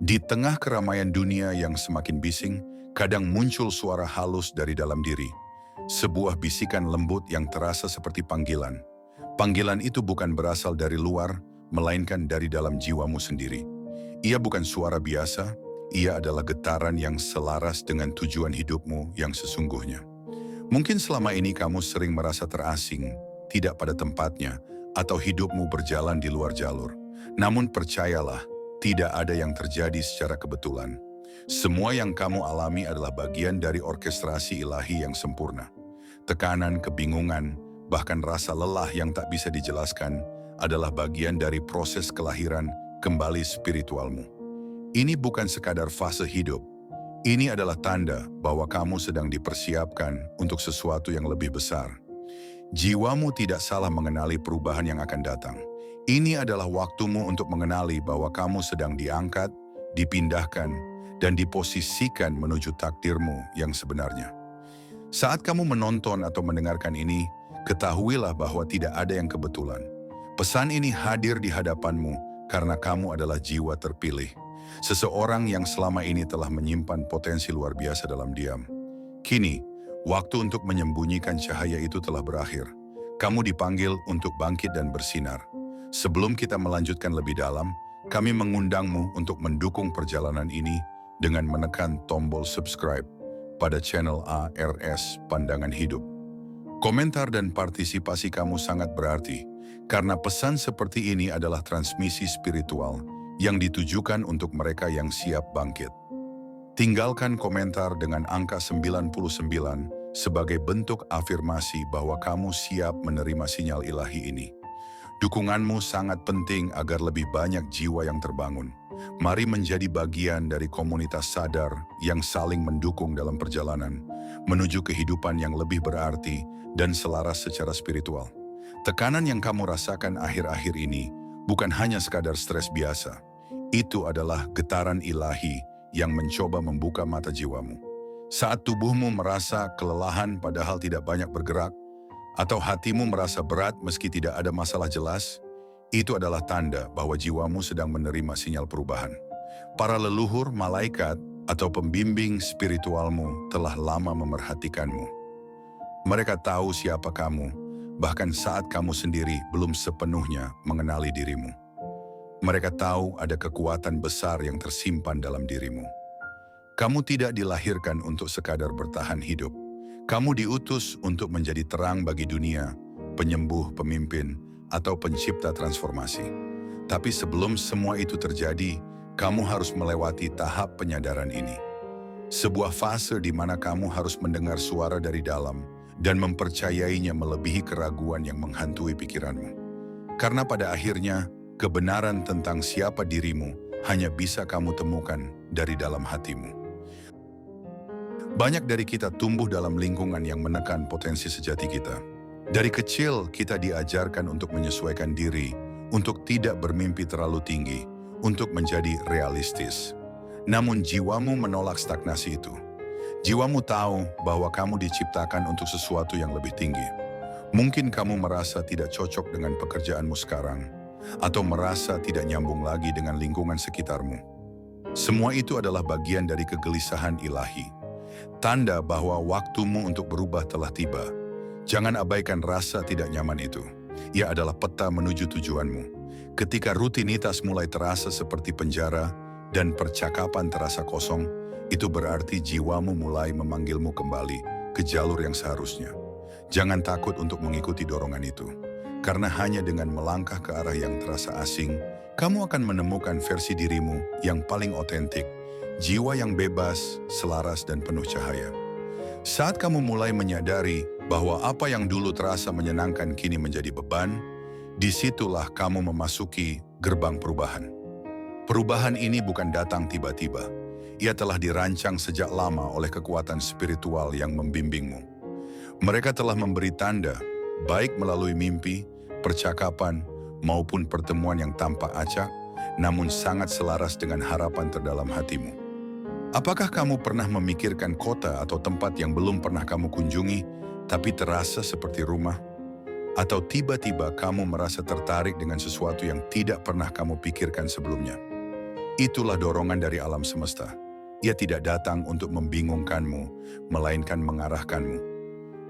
Di tengah keramaian dunia yang semakin bising, kadang muncul suara halus dari dalam diri. Sebuah bisikan lembut yang terasa seperti panggilan. Panggilan itu bukan berasal dari luar, melainkan dari dalam jiwamu sendiri. Ia bukan suara biasa, ia adalah getaran yang selaras dengan tujuan hidupmu yang sesungguhnya. Mungkin selama ini kamu sering merasa terasing, tidak pada tempatnya, atau hidupmu berjalan di luar jalur. Namun percayalah, tidak ada yang terjadi secara kebetulan. Semua yang kamu alami adalah bagian dari orkestrasi ilahi yang sempurna. Tekanan, kebingungan, bahkan rasa lelah yang tak bisa dijelaskan adalah bagian dari proses kelahiran kembali spiritualmu. Ini bukan sekadar fase hidup. Ini adalah tanda bahwa kamu sedang dipersiapkan untuk sesuatu yang lebih besar. Jiwamu tidak salah mengenali perubahan yang akan datang. Ini adalah waktumu untuk mengenali bahwa kamu sedang diangkat, dipindahkan, dan diposisikan menuju takdirmu yang sebenarnya. Saat kamu menonton atau mendengarkan ini, ketahuilah bahwa tidak ada yang kebetulan. Pesan ini hadir di hadapanmu karena kamu adalah jiwa terpilih. Seseorang yang selama ini telah menyimpan potensi luar biasa dalam diam. Kini, waktu untuk menyembunyikan cahaya itu telah berakhir. Kamu dipanggil untuk bangkit dan bersinar. Sebelum kita melanjutkan lebih dalam, kami mengundangmu untuk mendukung perjalanan ini dengan menekan tombol subscribe pada channel ARS Pandangan Hidup. Komentar dan partisipasi kamu sangat berarti, karena pesan seperti ini adalah transmisi spiritual yang ditujukan untuk mereka yang siap bangkit. Tinggalkan komentar dengan angka 99 sebagai bentuk afirmasi bahwa kamu siap menerima sinyal ilahi ini. Dukunganmu sangat penting agar lebih banyak jiwa yang terbangun. Mari menjadi bagian dari komunitas sadar yang saling mendukung dalam perjalanan menuju kehidupan yang lebih berarti dan selaras secara spiritual. Tekanan yang kamu rasakan akhir-akhir ini bukan hanya sekadar stres biasa. Itu adalah getaran ilahi yang mencoba membuka mata jiwamu. Saat tubuhmu merasa kelelahan padahal tidak banyak bergerak, atau hatimu merasa berat meski tidak ada masalah jelas, itu adalah tanda bahwa jiwamu sedang menerima sinyal perubahan. Para leluhur, malaikat, atau pembimbing spiritualmu telah lama memerhatikanmu. Mereka tahu siapa kamu, bahkan saat kamu sendiri belum sepenuhnya mengenali dirimu. Mereka tahu ada kekuatan besar yang tersimpan dalam dirimu. Kamu tidak dilahirkan untuk sekadar bertahan hidup. Kamu diutus untuk menjadi terang bagi dunia, penyembuh, pemimpin, atau pencipta transformasi. Tapi sebelum semua itu terjadi, kamu harus melewati tahap penyadaran ini. Sebuah fase di mana kamu harus mendengar suara dari dalam dan mempercayainya melebihi keraguan yang menghantui pikiranmu. Karena pada akhirnya, kebenaran tentang siapa dirimu hanya bisa kamu temukan dari dalam hatimu. Banyak dari kita tumbuh dalam lingkungan yang menekan potensi sejati kita. Dari kecil, kita diajarkan untuk menyesuaikan diri, untuk tidak bermimpi terlalu tinggi, untuk menjadi realistis. Namun jiwamu menolak stagnasi itu. Jiwamu tahu bahwa kamu diciptakan untuk sesuatu yang lebih tinggi. Mungkin kamu merasa tidak cocok dengan pekerjaanmu sekarang, atau merasa tidak nyambung lagi dengan lingkungan sekitarmu. Semua itu adalah bagian dari kegelisahan ilahi. Tanda bahwa waktumu untuk berubah telah tiba. Jangan abaikan rasa tidak nyaman itu. Ia adalah peta menuju tujuanmu. Ketika rutinitas mulai terasa seperti penjara dan percakapan terasa kosong, itu berarti jiwamu mulai memanggilmu kembali ke jalur yang seharusnya. Jangan takut untuk mengikuti dorongan itu. Karena hanya dengan melangkah ke arah yang terasa asing, kamu akan menemukan versi dirimu yang paling otentik. Jiwa yang bebas, selaras, dan penuh cahaya. Saat kamu mulai menyadari bahwa apa yang dulu terasa menyenangkan kini menjadi beban, disitulah kamu memasuki gerbang perubahan. Perubahan ini bukan datang tiba-tiba. Ia telah dirancang sejak lama oleh kekuatan spiritual yang membimbingmu. Mereka telah memberi tanda, baik melalui mimpi, percakapan, maupun pertemuan yang tampak acak, namun sangat selaras dengan harapan terdalam hatimu. Apakah kamu pernah memikirkan kota atau tempat yang belum pernah kamu kunjungi, tapi terasa seperti rumah? Atau tiba-tiba kamu merasa tertarik dengan sesuatu yang tidak pernah kamu pikirkan sebelumnya? Itulah dorongan dari alam semesta. Ia tidak datang untuk membingungkanmu, melainkan mengarahkanmu.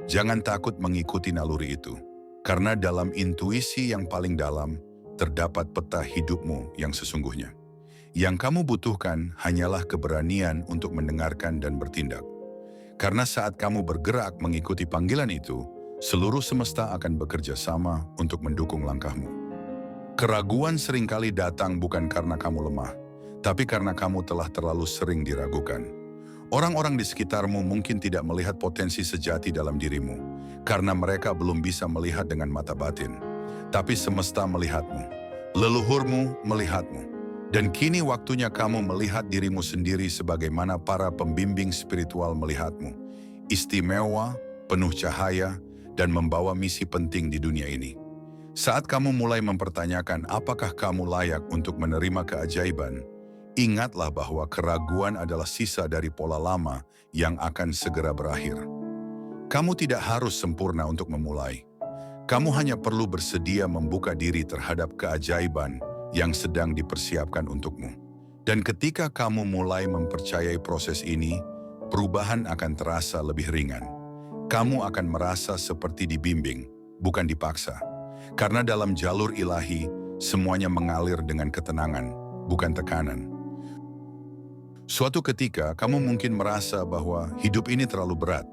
Jangan takut mengikuti naluri itu, karena dalam intuisi yang paling dalam, terdapat peta hidupmu yang sesungguhnya. Yang kamu butuhkan hanyalah keberanian untuk mendengarkan dan bertindak. Karena saat kamu bergerak mengikuti panggilan itu, seluruh semesta akan bekerja sama untuk mendukung langkahmu. Keraguan seringkali datang bukan karena kamu lemah, tapi karena kamu telah terlalu sering diragukan. Orang-orang di sekitarmu mungkin tidak melihat potensi sejati dalam dirimu, karena mereka belum bisa melihat dengan mata batin. Tapi semesta melihatmu, leluhurmu melihatmu, dan kini waktunya kamu melihat dirimu sendiri sebagaimana para pembimbing spiritual melihatmu. Istimewa, penuh cahaya, dan membawa misi penting di dunia ini. Saat kamu mulai mempertanyakan apakah kamu layak untuk menerima keajaiban, ingatlah bahwa keraguan adalah sisa dari pola lama yang akan segera berakhir. Kamu tidak harus sempurna untuk memulai. Kamu hanya perlu bersedia membuka diri terhadap keajaiban yang sedang dipersiapkan untukmu. Dan ketika kamu mulai mempercayai proses ini, perubahan akan terasa lebih ringan. Kamu akan merasa seperti dibimbing, bukan dipaksa. Karena dalam jalur ilahi, semuanya mengalir dengan ketenangan, bukan tekanan. Suatu ketika, kamu mungkin merasa bahwa hidup ini terlalu berat,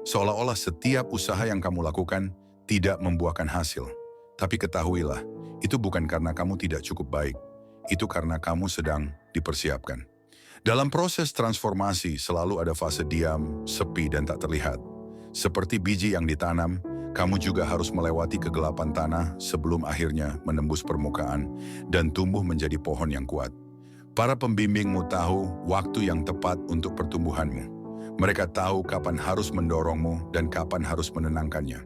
seolah-olah setiap usaha yang kamu lakukan tidak membuahkan hasil. Tapi ketahuilah, itu bukan karena kamu tidak cukup baik, itu karena kamu sedang dipersiapkan. Dalam proses transformasi selalu ada fase diam, sepi, dan tak terlihat. Seperti biji yang ditanam, kamu juga harus melewati kegelapan tanah sebelum akhirnya menembus permukaan dan tumbuh menjadi pohon yang kuat. Para pembimbingmu tahu waktu yang tepat untuk pertumbuhanmu. Mereka tahu kapan harus mendorongmu dan kapan harus menenangkannya.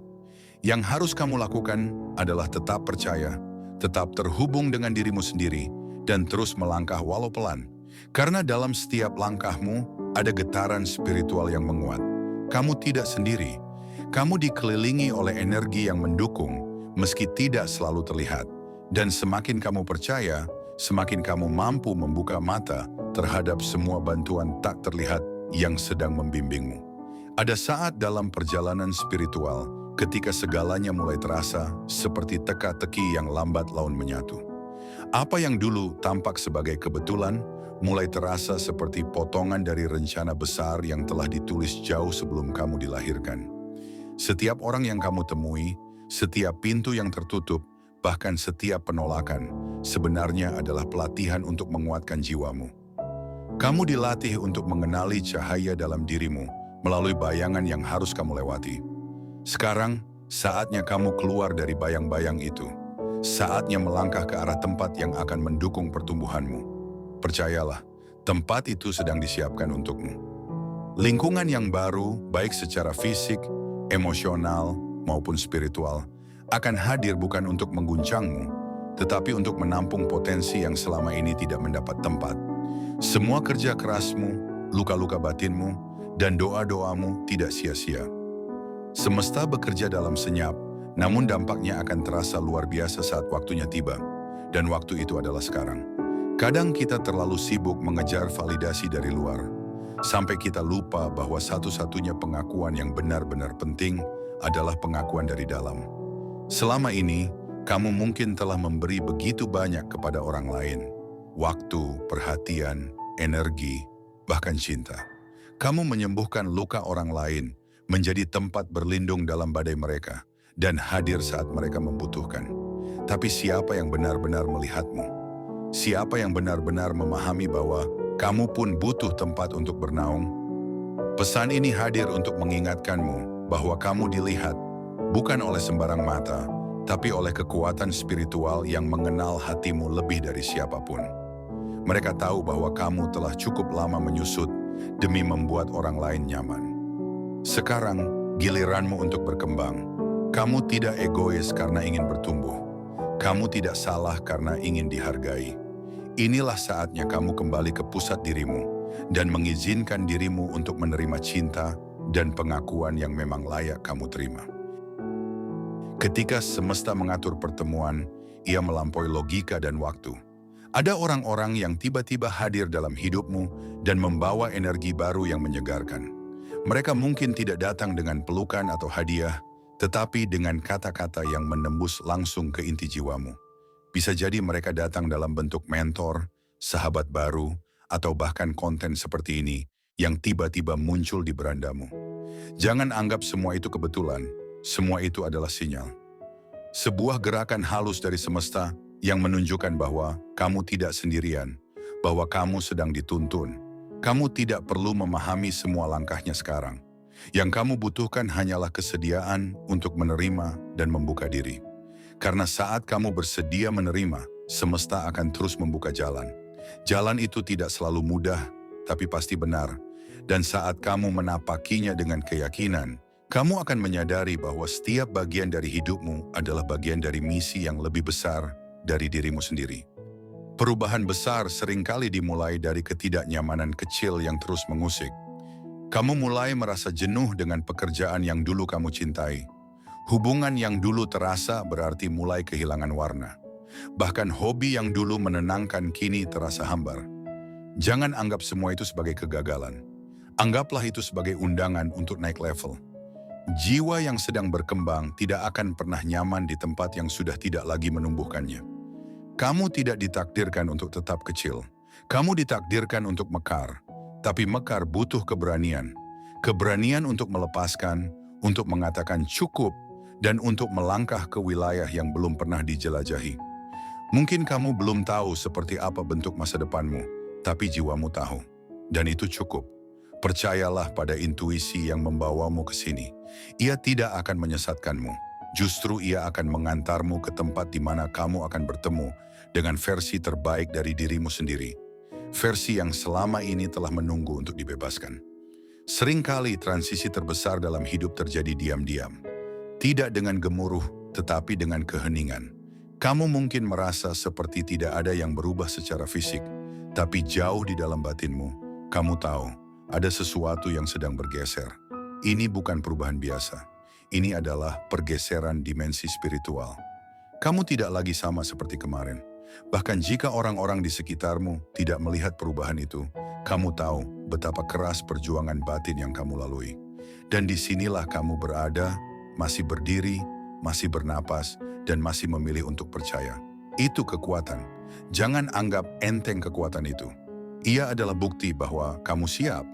Yang harus kamu lakukan adalah tetap percaya, tetap terhubung dengan dirimu sendiri, dan terus melangkah walau pelan. Karena dalam setiap langkahmu ada getaran spiritual yang menguat. Kamu tidak sendiri. Kamu dikelilingi oleh energi yang mendukung, meski tidak selalu terlihat. Dan semakin kamu percaya, semakin kamu mampu membuka mata terhadap semua bantuan tak terlihat yang sedang membimbingmu. Ada saat dalam perjalanan spiritual, ketika segalanya mulai terasa seperti teka-teki yang lambat laun menyatu. Apa yang dulu tampak sebagai kebetulan, mulai terasa seperti potongan dari rencana besar yang telah ditulis jauh sebelum kamu dilahirkan. Setiap orang yang kamu temui, setiap pintu yang tertutup, bahkan setiap penolakan, sebenarnya adalah pelatihan untuk menguatkan jiwamu. Kamu dilatih untuk mengenali cahaya dalam dirimu melalui bayangan yang harus kamu lewati. Sekarang, saatnya kamu keluar dari bayang-bayang itu. Saatnya melangkah ke arah tempat yang akan mendukung pertumbuhanmu. Percayalah, tempat itu sedang disiapkan untukmu. Lingkungan yang baru, baik secara fisik, emosional, maupun spiritual, akan hadir bukan untuk mengguncangmu, tetapi untuk menampung potensi yang selama ini tidak mendapat tempat. Semua kerja kerasmu, luka-luka batinmu, dan doa-doamu tidak sia-sia. Semesta bekerja dalam senyap, namun dampaknya akan terasa luar biasa saat waktunya tiba. Dan waktu itu adalah sekarang. Kadang kita terlalu sibuk mengejar validasi dari luar, sampai kita lupa bahwa satu-satunya pengakuan yang benar-benar penting adalah pengakuan dari dalam. Selama ini, kamu mungkin telah memberi begitu banyak kepada orang lain. Waktu, perhatian, energi, bahkan cinta. Kamu menyembuhkan luka orang lain, menjadi tempat berlindung dalam badai mereka, dan hadir saat mereka membutuhkan. Tapi siapa yang benar-benar melihatmu? Siapa yang benar-benar memahami bahwa kamu pun butuh tempat untuk bernaung? Pesan ini hadir untuk mengingatkanmu bahwa kamu dilihat, bukan oleh sembarang mata, tapi oleh kekuatan spiritual yang mengenal hatimu lebih dari siapapun. Mereka tahu bahwa kamu telah cukup lama menyusut demi membuat orang lain nyaman. Sekarang, giliranmu untuk berkembang. Kamu tidak egois karena ingin bertumbuh. Kamu tidak salah karena ingin dihargai. Inilah saatnya kamu kembali ke pusat dirimu dan mengizinkan dirimu untuk menerima cinta dan pengakuan yang memang layak kamu terima. Ketika semesta mengatur pertemuan, ia melampaui logika dan waktu. Ada orang-orang yang tiba-tiba hadir dalam hidupmu dan membawa energi baru yang menyegarkan. Mereka mungkin tidak datang dengan pelukan atau hadiah, tetapi dengan kata-kata yang menembus langsung ke inti jiwamu. Bisa jadi mereka datang dalam bentuk mentor, sahabat baru, atau bahkan konten seperti ini yang tiba-tiba muncul di berandamu. Jangan anggap semua itu kebetulan, semua itu adalah sinyal. Sebuah gerakan halus dari semesta yang menunjukkan bahwa kamu tidak sendirian, bahwa kamu sedang dituntun. Kamu tidak perlu memahami semua langkahnya sekarang. Yang kamu butuhkan hanyalah kesediaan untuk menerima dan membuka diri. Karena saat kamu bersedia menerima, semesta akan terus membuka jalan. Jalan itu tidak selalu mudah, tapi pasti benar. Dan saat kamu menapakinya dengan keyakinan, kamu akan menyadari bahwa setiap bagian dari hidupmu adalah bagian dari misi yang lebih besar dari dirimu sendiri. Perubahan besar seringkali dimulai dari ketidaknyamanan kecil yang terus mengusik. Kamu mulai merasa jenuh dengan pekerjaan yang dulu kamu cintai. Hubungan yang dulu terasa berarti mulai kehilangan warna. Bahkan hobi yang dulu menenangkan kini terasa hambar. Jangan anggap semua itu sebagai kegagalan. Anggaplah itu sebagai undangan untuk naik level. Jiwa yang sedang berkembang tidak akan pernah nyaman di tempat yang sudah tidak lagi menumbuhkannya. Kamu tidak ditakdirkan untuk tetap kecil. Kamu ditakdirkan untuk mekar. Tapi mekar butuh keberanian. Keberanian untuk melepaskan, untuk mengatakan cukup, dan untuk melangkah ke wilayah yang belum pernah dijelajahi. Mungkin kamu belum tahu seperti apa bentuk masa depanmu, tapi jiwamu tahu. Dan itu cukup. Percayalah pada intuisi yang membawamu ke sini. Ia tidak akan menyesatkanmu. Justru ia akan mengantarmu ke tempat di mana kamu akan bertemu dengan versi terbaik dari dirimu sendiri. Versi yang selama ini telah menunggu untuk dibebaskan. Seringkali transisi terbesar dalam hidup terjadi diam-diam. Tidak dengan gemuruh, tetapi dengan keheningan. Kamu mungkin merasa seperti tidak ada yang berubah secara fisik, tapi jauh di dalam batinmu, kamu tahu ada sesuatu yang sedang bergeser. Ini bukan perubahan biasa. Ini adalah pergeseran dimensi spiritual. Kamu tidak lagi sama seperti kemarin. Bahkan jika orang-orang di sekitarmu tidak melihat perubahan itu, kamu tahu betapa keras perjuangan batin yang kamu lalui. Dan disinilah kamu berada, masih berdiri, masih bernapas, dan masih memilih untuk percaya. Itu kekuatan. Jangan anggap enteng kekuatan itu. Ia adalah bukti bahwa kamu siap.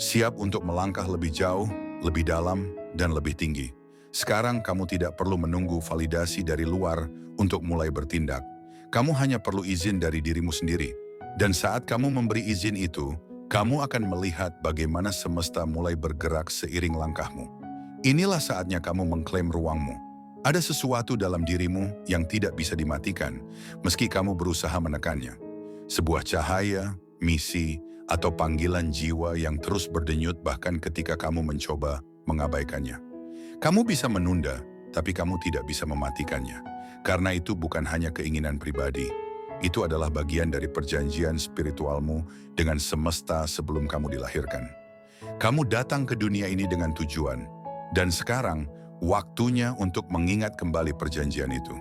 Siap untuk melangkah lebih jauh, lebih dalam, dan lebih tinggi. Sekarang kamu tidak perlu menunggu validasi dari luar untuk mulai bertindak. Kamu hanya perlu izin dari dirimu sendiri. Dan saat kamu memberi izin itu, kamu akan melihat bagaimana semesta mulai bergerak seiring langkahmu. Inilah saatnya kamu mengklaim ruangmu. Ada sesuatu dalam dirimu yang tidak bisa dimatikan, meski kamu berusaha menekannya. Sebuah cahaya, misi, atau panggilan jiwa yang terus berdenyut bahkan ketika kamu mencoba mengabaikannya. Kamu bisa menunda, tapi kamu tidak bisa mematikannya. Karena itu bukan hanya keinginan pribadi. Itu adalah bagian dari perjanjian spiritualmu dengan semesta sebelum kamu dilahirkan. Kamu datang ke dunia ini dengan tujuan. Dan sekarang, waktunya untuk mengingat kembali perjanjian itu.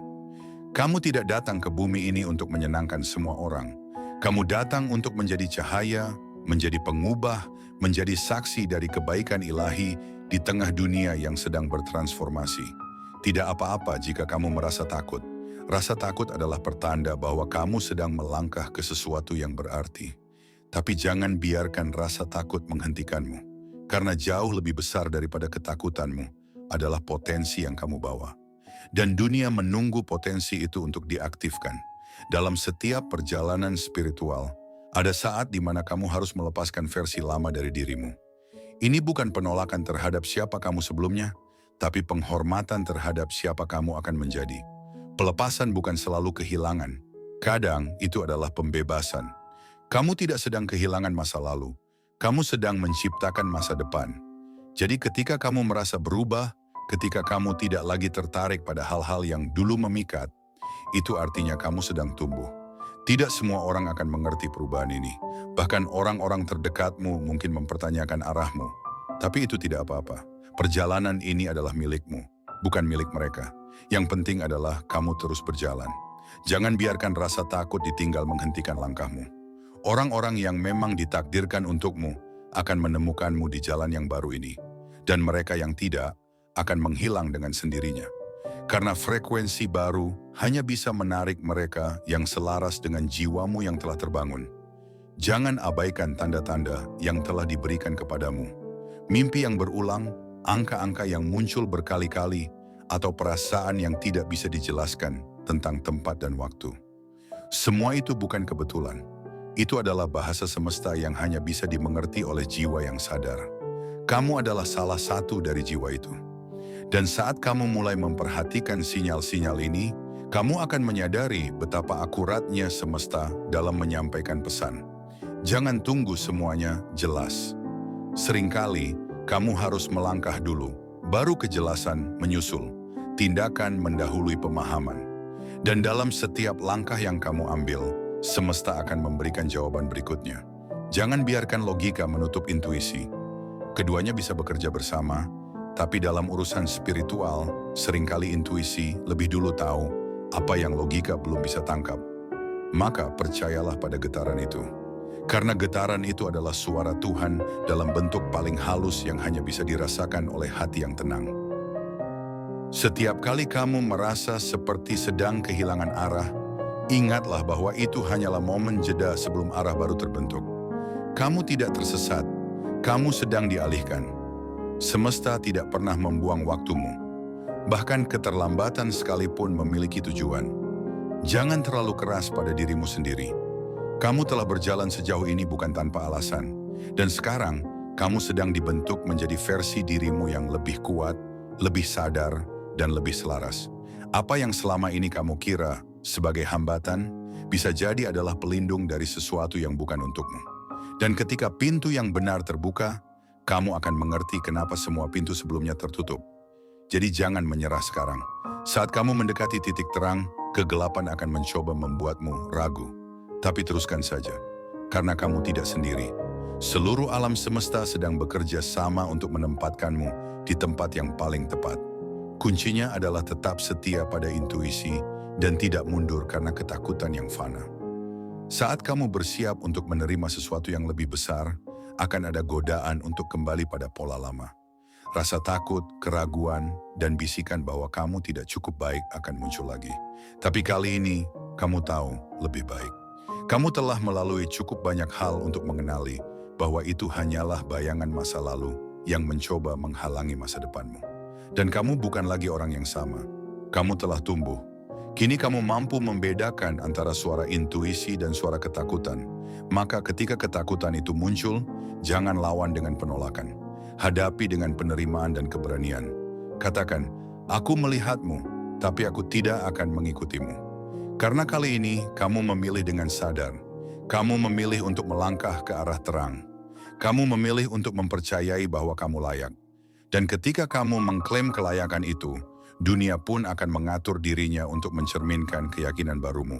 Kamu tidak datang ke bumi ini untuk menyenangkan semua orang. Kamu datang untuk menjadi cahaya, menjadi pengubah, menjadi saksi dari kebaikan ilahi di tengah dunia yang sedang bertransformasi. Tidak apa-apa jika kamu merasa takut. Rasa takut adalah pertanda bahwa kamu sedang melangkah ke sesuatu yang berarti. Tapi jangan biarkan rasa takut menghentikanmu. Karena jauh lebih besar daripada ketakutanmu adalah potensi yang kamu bawa. Dan dunia menunggu potensi itu untuk diaktifkan. Dalam setiap perjalanan spiritual, ada saat di mana kamu harus melepaskan versi lama dari dirimu. Ini bukan penolakan terhadap siapa kamu sebelumnya, tapi penghormatan terhadap siapa kamu akan menjadi. Pelepasan bukan selalu kehilangan. Kadang itu adalah pembebasan. Kamu tidak sedang kehilangan masa lalu. Kamu sedang menciptakan masa depan. Jadi ketika kamu merasa berubah, ketika kamu tidak lagi tertarik pada hal-hal yang dulu memikat, itu artinya kamu sedang tumbuh. Tidak semua orang akan mengerti perubahan ini. Bahkan orang-orang terdekatmu mungkin mempertanyakan arahmu. Tapi itu tidak apa-apa. Perjalanan ini adalah milikmu, bukan milik mereka. Yang penting adalah kamu terus berjalan. Jangan biarkan rasa takut ditinggal menghentikan langkahmu. Orang-orang yang memang ditakdirkan untukmu akan menemukanmu di jalan yang baru ini. Dan mereka yang tidak akan menghilang dengan sendirinya. Karena frekuensi baru hanya bisa menarik mereka yang selaras dengan jiwamu yang telah terbangun. Jangan abaikan tanda-tanda yang telah diberikan kepadamu. Mimpi yang berulang, angka-angka yang muncul berkali-kali, atau perasaan yang tidak bisa dijelaskan tentang tempat dan waktu. Semua itu bukan kebetulan. Itu adalah bahasa semesta yang hanya bisa dimengerti oleh jiwa yang sadar. Kamu adalah salah satu dari jiwa itu. Dan saat kamu mulai memperhatikan sinyal-sinyal ini, kamu akan menyadari betapa akuratnya semesta dalam menyampaikan pesan. Jangan tunggu semuanya jelas. Seringkali, kamu harus melangkah dulu, baru kejelasan menyusul. Tindakan mendahului pemahaman. Dan dalam setiap langkah yang kamu ambil, semesta akan memberikan jawaban berikutnya. Jangan biarkan logika menutup intuisi. Keduanya bisa bekerja bersama, tapi dalam urusan spiritual, seringkali intuisi lebih dulu tahu apa yang logika belum bisa tangkap. Maka percayalah pada getaran itu. Karena getaran itu adalah suara Tuhan dalam bentuk paling halus yang hanya bisa dirasakan oleh hati yang tenang. Setiap kali kamu merasa seperti sedang kehilangan arah, ingatlah bahwa itu hanyalah momen jeda sebelum arah baru terbentuk. Kamu tidak tersesat, kamu sedang dialihkan. Semesta tidak pernah membuang waktumu. Bahkan keterlambatan sekalipun memiliki tujuan. Jangan terlalu keras pada dirimu sendiri. Kamu telah berjalan sejauh ini bukan tanpa alasan. Dan sekarang, kamu sedang dibentuk menjadi versi dirimu yang lebih kuat, lebih sadar, dan lebih selaras. Apa yang selama ini kamu kira sebagai hambatan, bisa jadi adalah pelindung dari sesuatu yang bukan untukmu. Dan ketika pintu yang benar terbuka, kamu akan mengerti kenapa semua pintu sebelumnya tertutup. Jadi jangan menyerah sekarang. Saat kamu mendekati titik terang, kegelapan akan mencoba membuatmu ragu. Tapi teruskan saja, karena kamu tidak sendiri. Seluruh alam semesta sedang bekerja sama untuk menempatkanmu di tempat yang paling tepat. Kuncinya adalah tetap setia pada intuisi dan tidak mundur karena ketakutan yang fana. Saat kamu bersiap untuk menerima sesuatu yang lebih besar, akan ada godaan untuk kembali pada pola lama. Rasa takut, keraguan, dan bisikan bahwa kamu tidak cukup baik akan muncul lagi. Tapi kali ini, kamu tahu lebih baik. Kamu telah melalui cukup banyak hal untuk mengenali bahwa itu hanyalah bayangan masa lalu yang mencoba menghalangi masa depanmu. Dan kamu bukan lagi orang yang sama. Kamu telah tumbuh. Kini kamu mampu membedakan antara suara intuisi dan suara ketakutan. Maka ketika ketakutan itu muncul, jangan lawan dengan penolakan. Hadapi dengan penerimaan dan keberanian. Katakan, aku melihatmu, tapi aku tidak akan mengikutimu. Karena kali ini kamu memilih dengan sadar. Kamu memilih untuk melangkah ke arah terang. Kamu memilih untuk mempercayai bahwa kamu layak. Dan ketika kamu mengklaim kelayakan itu, dunia pun akan mengatur dirinya untuk mencerminkan keyakinan barumu.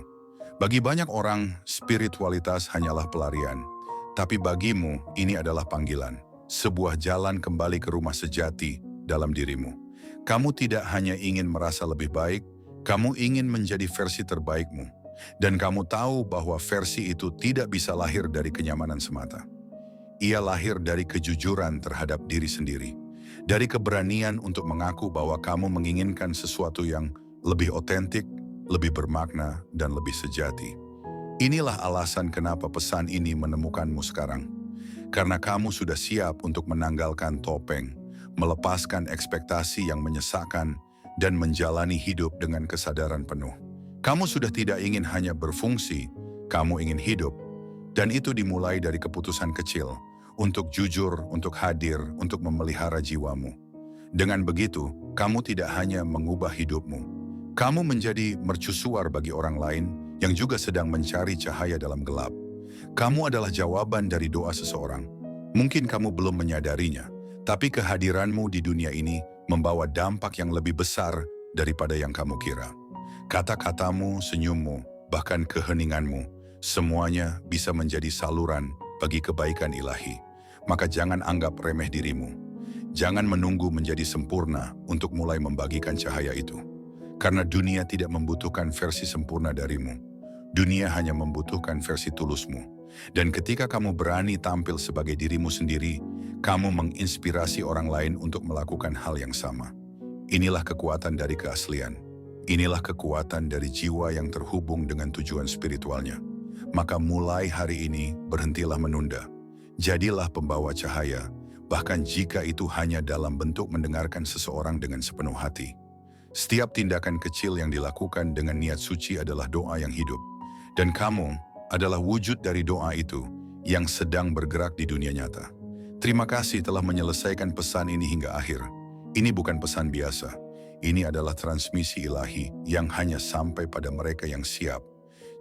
Bagi banyak orang, spiritualitas hanyalah pelarian. Tapi bagimu, ini adalah panggilan. Sebuah jalan kembali ke rumah sejati dalam dirimu. Kamu tidak hanya ingin merasa lebih baik, kamu ingin menjadi versi terbaikmu. Dan kamu tahu bahwa versi itu tidak bisa lahir dari kenyamanan semata. Ia lahir dari kejujuran terhadap diri sendiri. Dari keberanian untuk mengaku bahwa kamu menginginkan sesuatu yang lebih otentik, lebih bermakna, dan lebih sejati. Inilah alasan kenapa pesan ini menemukanmu sekarang. Karena kamu sudah siap untuk menanggalkan topeng, melepaskan ekspektasi yang menyesakkan, dan menjalani hidup dengan kesadaran penuh. Kamu sudah tidak ingin hanya berfungsi, kamu ingin hidup. Dan itu dimulai dari keputusan kecil, untuk jujur, untuk hadir, untuk memelihara jiwamu. Dengan begitu, kamu tidak hanya mengubah hidupmu. Kamu menjadi mercusuar bagi orang lain yang juga sedang mencari cahaya dalam gelap. Kamu adalah jawaban dari doa seseorang. Mungkin kamu belum menyadarinya, tapi kehadiranmu di dunia ini membawa dampak yang lebih besar daripada yang kamu kira. Kata-katamu, senyummu, bahkan keheninganmu, semuanya bisa menjadi saluran bagi kebaikan ilahi. Maka jangan anggap remeh dirimu. Jangan menunggu menjadi sempurna untuk mulai membagikan cahaya itu. Karena dunia tidak membutuhkan versi sempurna darimu. Dunia hanya membutuhkan versi tulusmu. Dan ketika kamu berani tampil sebagai dirimu sendiri, kamu menginspirasi orang lain untuk melakukan hal yang sama. Inilah kekuatan dari keaslian. Inilah kekuatan dari jiwa yang terhubung dengan tujuan spiritualnya. Maka mulai hari ini, berhentilah menunda. Jadilah pembawa cahaya, bahkan jika itu hanya dalam bentuk mendengarkan seseorang dengan sepenuh hati. Setiap tindakan kecil yang dilakukan dengan niat suci adalah doa yang hidup. Dan kamu adalah wujud dari doa itu yang sedang bergerak di dunia nyata. Terima kasih telah menyelesaikan pesan ini hingga akhir. Ini bukan pesan biasa. Ini adalah transmisi ilahi yang hanya sampai pada mereka yang siap.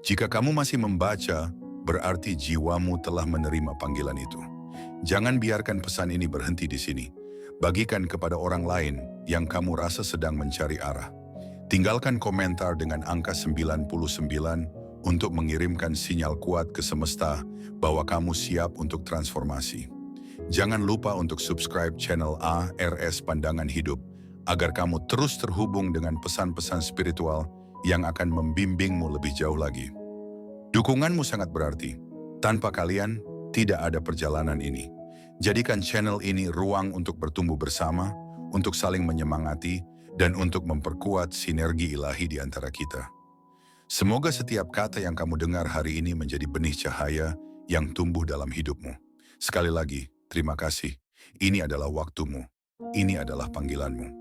Jika kamu masih membaca, berarti jiwamu telah menerima panggilan itu. Jangan biarkan pesan ini berhenti di sini. Bagikan kepada orang lain yang kamu rasa sedang mencari arah. Tinggalkan komentar dengan angka 99 untuk mengirimkan sinyal kuat ke semesta bahwa kamu siap untuk transformasi. Jangan lupa untuk subscribe channel ARS Pandangan Hidup agar kamu terus terhubung dengan pesan-pesan spiritual yang akan membimbingmu lebih jauh lagi. Dukunganmu sangat berarti. Tanpa kalian, tidak ada perjalanan ini. Jadikan channel ini ruang untuk bertumbuh bersama, untuk saling menyemangati, dan untuk memperkuat sinergi ilahi di antara kita. Semoga setiap kata yang kamu dengar hari ini menjadi benih cahaya yang tumbuh dalam hidupmu. Sekali lagi, terima kasih. Ini adalah waktumu. Ini adalah panggilanmu.